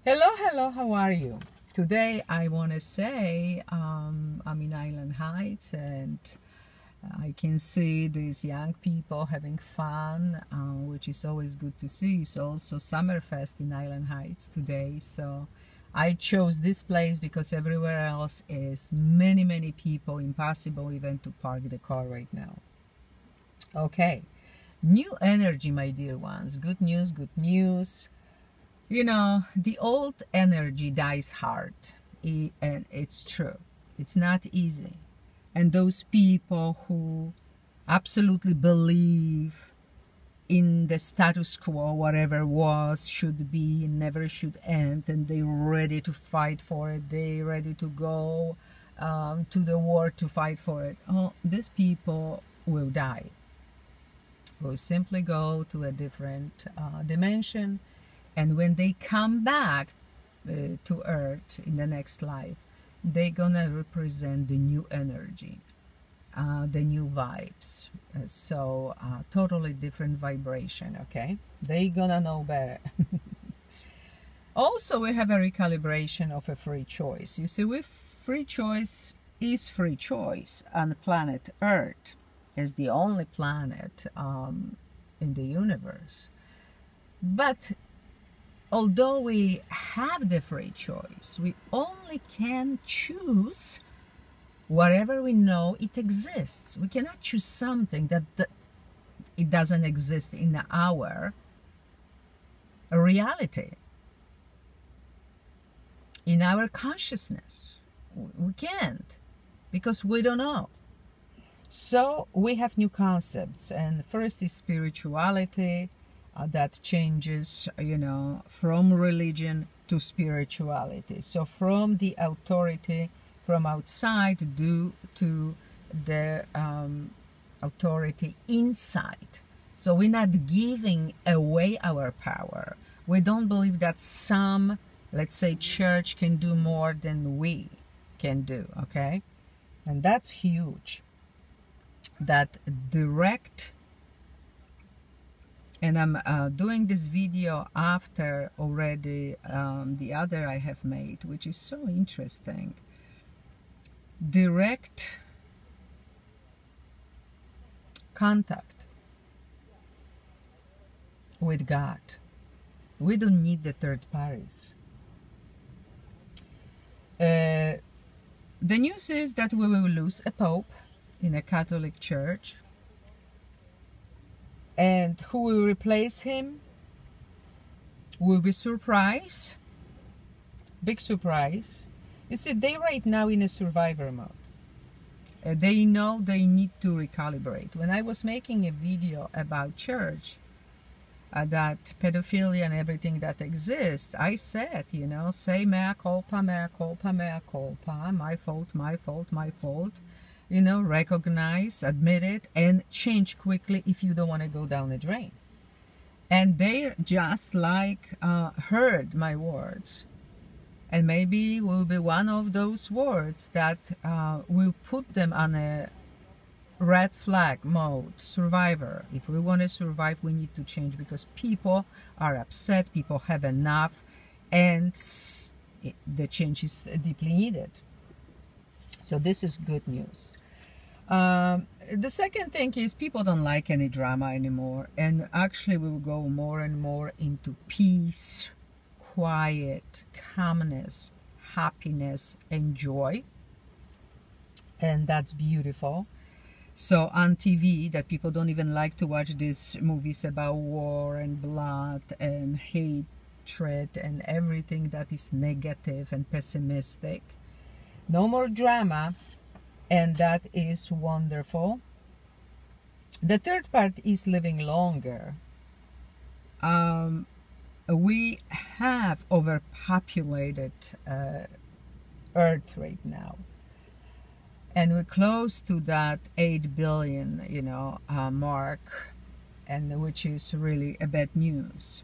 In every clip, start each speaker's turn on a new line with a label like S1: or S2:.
S1: Hello, hello, how are you? Today I want to say I'm in Island Heights and I can see these young people having fun, which is always good to see. It's also Summerfest in Island Heights today, so I chose this place because everywhere else is many people, impossible even to park the car right now. Okay, new energy, my dear ones. Good news, good news. You know, the old energy dies hard, and it's true. It's not easy. And those people who absolutely believe in the status quo, whatever was, should be, never should end, and they're ready to fight for it, they're ready to go to the war to fight for it. Oh, these people will die. Will simply go to a different dimension. And when they come back to Earth in the next life, they're gonna represent the new energy, the new vibes. So totally different vibration, okay? They're gonna know better. Also, we have a recalibration of a free choice. You see, free choice is free choice on planet Earth, is the only planet in the universe. But although we have the free choice, we only can choose whatever we know it exists. We cannot choose something that it doesn't exist in our reality, in our consciousness. We can't, because we don't know. So we have new concepts, and first is spirituality. That changes, you know, from religion to spirituality. So from the authority from outside to the authority inside. So we're not giving away our power. We don't believe that some, let's say, church can do more than we can do, okay? And that's huge. That direct. And I'm doing this video after already the other I have made, which is so interesting. Direct contact with God. We don't need the third parties. The news is that we will lose a pope in a Catholic church. And who will replace him? Will be surprise. Big surprise. You see, they right now in a survivor mode. They know they need to recalibrate. When I was making a video about church, that pedophilia and everything that exists, I said, you know, say mea culpa, mea culpa, mea culpa, my fault, my fault, my fault. You know, recognize, admit it, and change quickly if you don't want to go down the drain. And they just like heard my words. And maybe will be one of those words that will put them on a red flag mode, survivor. If we want to survive, we need to change, because people are upset, people have enough, and the change is deeply needed. So this is good news. The second thing is people don't like any drama anymore, and actually we will go more and more into peace, quiet, calmness, happiness, and joy. And that's beautiful. So on TV, that people don't even like to watch these movies about war and blood and hatred and everything that is negative and pessimistic. No more drama, and that is wonderful. The third part is living longer. We have overpopulated Earth right now, and we're close to that 8 billion, you know, mark, and which is really a bad news.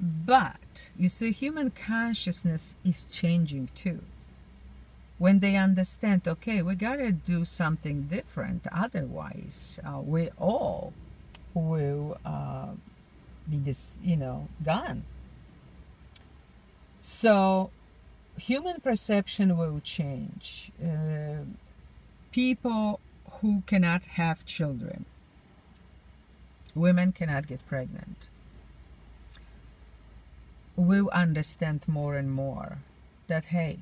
S1: But you see, human consciousness is changing too. When they understand, okay, we gotta do something different, otherwise we all will be this, you know, gone. So human perception will change. People who cannot have children, women cannot get pregnant, will understand more and more that, hey,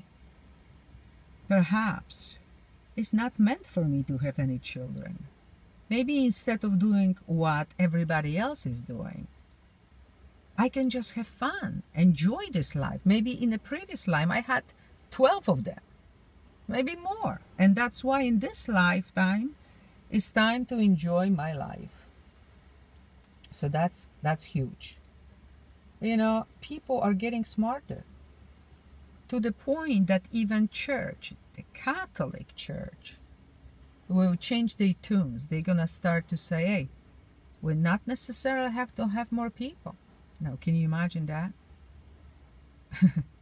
S1: perhaps it's not meant for me to have any children. Maybe instead of doing what everybody else is doing, I can just have fun, enjoy this life. Maybe in a previous life I had 12 of them, maybe more. And that's why in this lifetime, it's time to enjoy my life. So that's huge. You know, people are getting smarter to the point that even church, the Catholic Church, will change their tunes. They're gonna start to say, hey, we not necessarily have to have more people. Now, can you imagine that?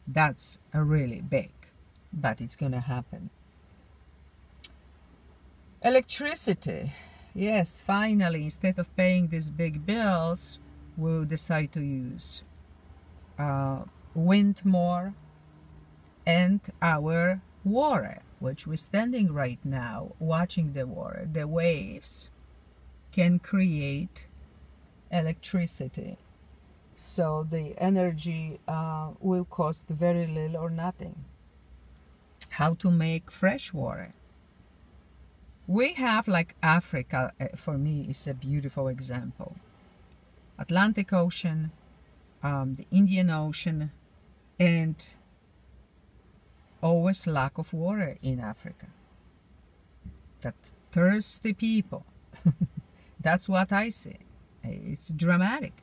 S1: That's a really big, but it's gonna happen. Electricity. Yes, finally, instead of paying these big bills, we'll decide to use wind more, and our water, which we're standing right now watching the water, the waves can create electricity. So the energy will cost very little or nothing. How to make fresh water. We have, like Africa, for me, is a beautiful example. Atlantic Ocean, the Indian Ocean, and always lack of water in Africa. That thirsty people. That's what I see. It's dramatic.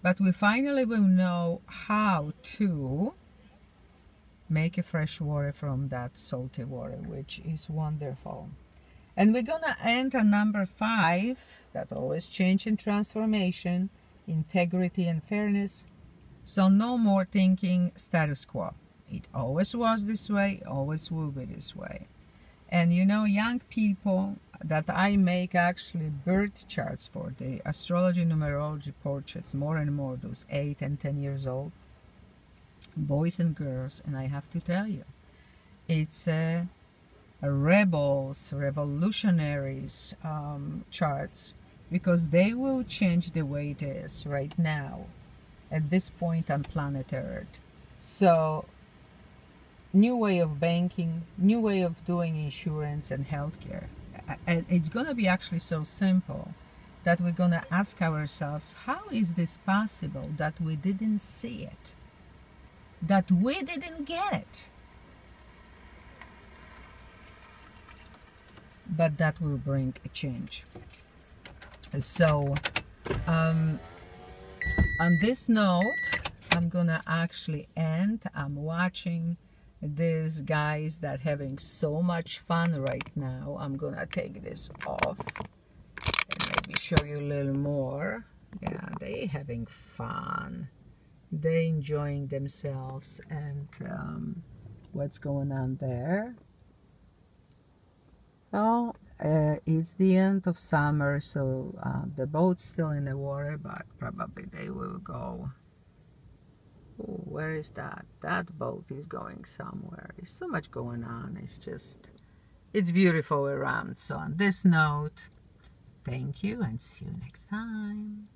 S1: But we finally will know how to make a fresh water from that salty water, which is wonderful. And we're gonna end on number 5, that always change and transformation, integrity and fairness. So no more thinking status quo. It always was this way, always will be this way. And you know, young people that I make actually birth charts for, the astrology numerology portraits, more and more, those 8 and 10 years old, boys and girls, and I have to tell you, it's a rebels, revolutionaries charts, because they will change the way it is right now at this point on planet Earth. So new way of banking, new way of doing insurance and healthcare. And it's going to be actually so simple that we're going to ask ourselves, how is this possible that we didn't see it, that we didn't get it? But that will bring a change. So on this note, I'm gonna actually end. I'm watching these guys that having so much fun right now. I'm gonna take this off and maybe show you a little more. Yeah, they having fun, they enjoying themselves. And what's going on there? Well, it's the end of summer, so the boat's still in the water, but probably they will go. Oh, where is that? That boat is going somewhere. There's so much going on. It's beautiful around. So on this note, thank you and see you next time.